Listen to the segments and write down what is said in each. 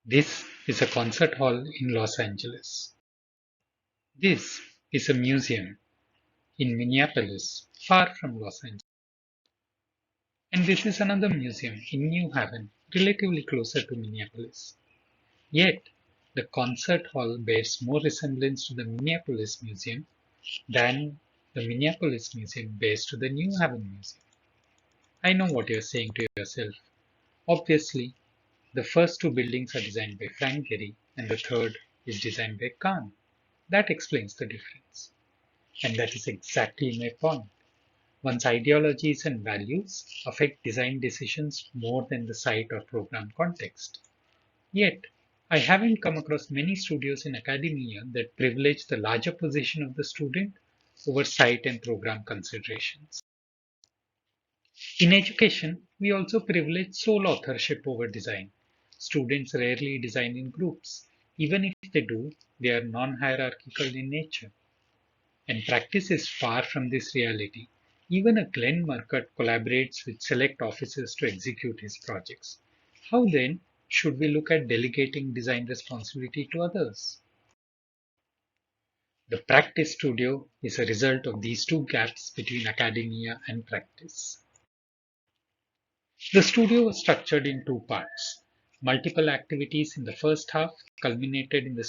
This is a concert hall in Los Angeles. This is a museum in Minneapolis, far from Los Angeles. And this is another museum in New Haven, relatively closer to Minneapolis. Yet, the concert hall bears more resemblance to the Minneapolis Museum than the Minneapolis Museum bears to the New Haven Museum. I know what you're saying to yourself. Obviously, the first two buildings are designed by Frank Gehry and the third is designed by Kahn. That explains the difference. And that is exactly my point. One's ideologies and values affect design decisions more than the site or program context. Yet, I haven't come across many studios in academia that privilege the larger position of the student over site and program considerations. In education, we also privilege sole authorship over design. Students rarely design in groups. Even if they do, they are non-hierarchical in nature. And practice is far from this reality. Even a Glenn Murcutt collaborates with select officers to execute his projects. How then should we look at delegating design responsibility to others? The practice studio is a result of these two gaps between academia and practice. The studio was structured in two parts. Multiple activities in the first half culminated in the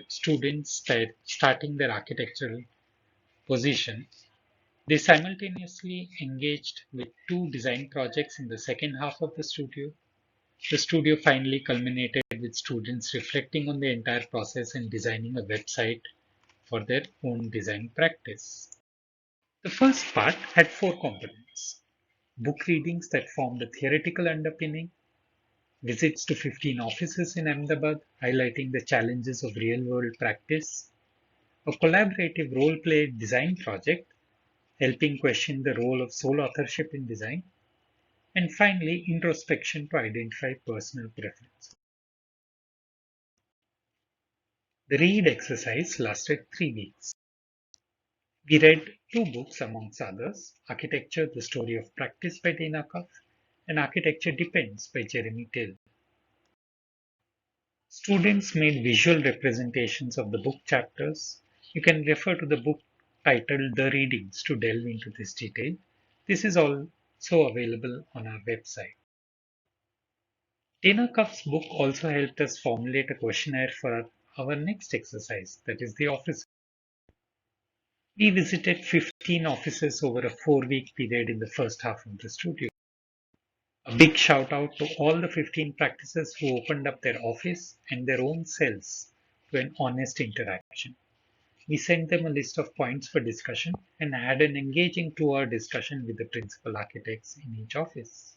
students starting their architectural position. They simultaneously engaged with two design projects in the second half of the studio. The studio finally culminated with students reflecting on the entire process and designing a website for their own design practice. The first part had four components: book readings that formed the theoretical underpinning, visits to 15 offices in Ahmedabad highlighting the challenges of real world practice, a collaborative role play design project helping question the role of sole authorship in design, and finally, introspection to identify personal preference. The read exercise lasted 3 weeks. We read two books amongst others: Architecture, The Story of Practice by Dana Cuff and Architecture Depends by Jeremy Till. Students made visual representations of the book chapters. You can refer to the book titled The Readings to delve into this detail. This is also available on our website. Dana Cuff's book also helped us formulate a questionnaire for our next exercise, that is the office. We visited 15 offices over a 4-week period in the first half of the studio. A big shout out to all the 15 practices who opened up their office and their own cells to an honest interaction. We sent them a list of points for discussion and had an engaging 2-hour discussion with the principal architects in each office.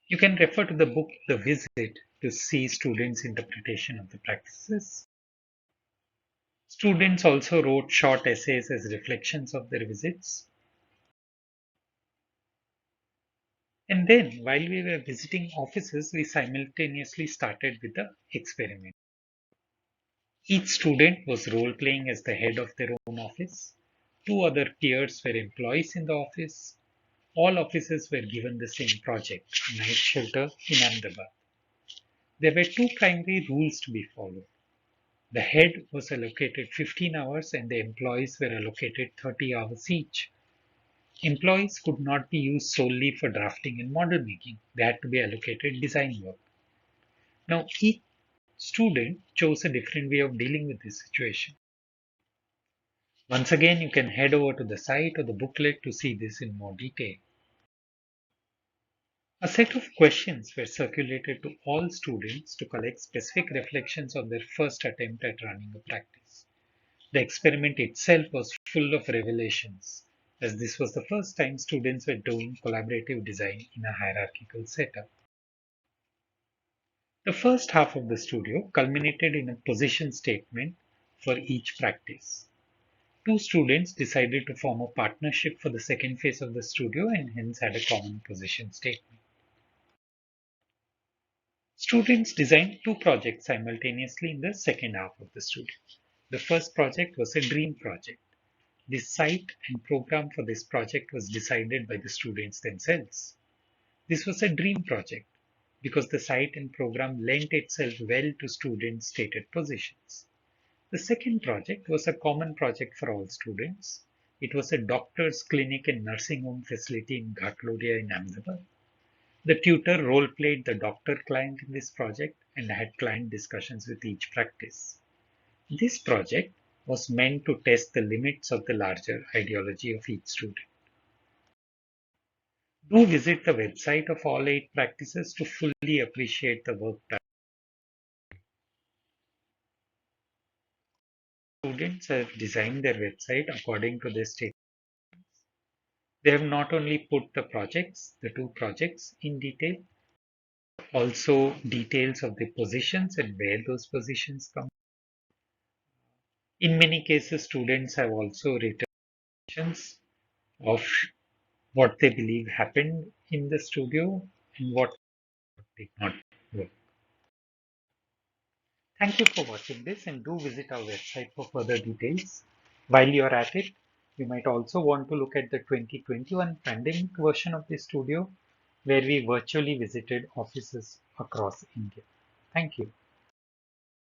You can refer to the book The Visit to see students' interpretation of the practices. Students also wrote short essays as reflections of their visits. And then, while we were visiting offices, we simultaneously started with the experiment. Each student was role playing as the head of their own office. Two other peers were employees in the office. All offices were given the same project, night shelter in Ahmedabad. There were two primary rules to be followed. The head was allocated 15 hours and the employees were allocated 30 hours each. Employees could not be used solely for drafting and model making. They had to be allocated design work. Now, each student chose a different way of dealing with this situation. Once again, you can head over to the site or the booklet to see this in more detail. A set of questions were circulated to all students to collect specific reflections on their first attempt at running a practice. The experiment itself was full of revelations, as this was the first time students were doing collaborative design in a hierarchical setup. The first half of the studio culminated in a position statement for each practice. Two students decided to form a partnership for the second phase of the studio and hence had a common position statement. Students designed two projects simultaneously in the second half of the studio. The first project was a dream project. The site and program for this project was decided by the students themselves. This was a dream project. because the site and program lent itself well to students' stated positions. The second project was a common project for all students. It was a doctor's clinic and nursing home facility in Ghatlodia in Ahmedabad. The tutor role-played the doctor-client in this project and had client discussions with each practice. This project was meant to test the limits of the larger ideology of each student. Do visit the website of all 8 practices to fully appreciate the work done. Students have designed their website according to their state. They have not only put the 2 projects in detail, also details of the positions and where those positions come. In many cases, students have also written questions of what they believe happened in the studio and what did not work. Thank you for watching this, and do visit our website for further details. While you're at it, you might also want to look at the 2021 pandemic version of the studio, where we virtually visited offices across India. Thank you.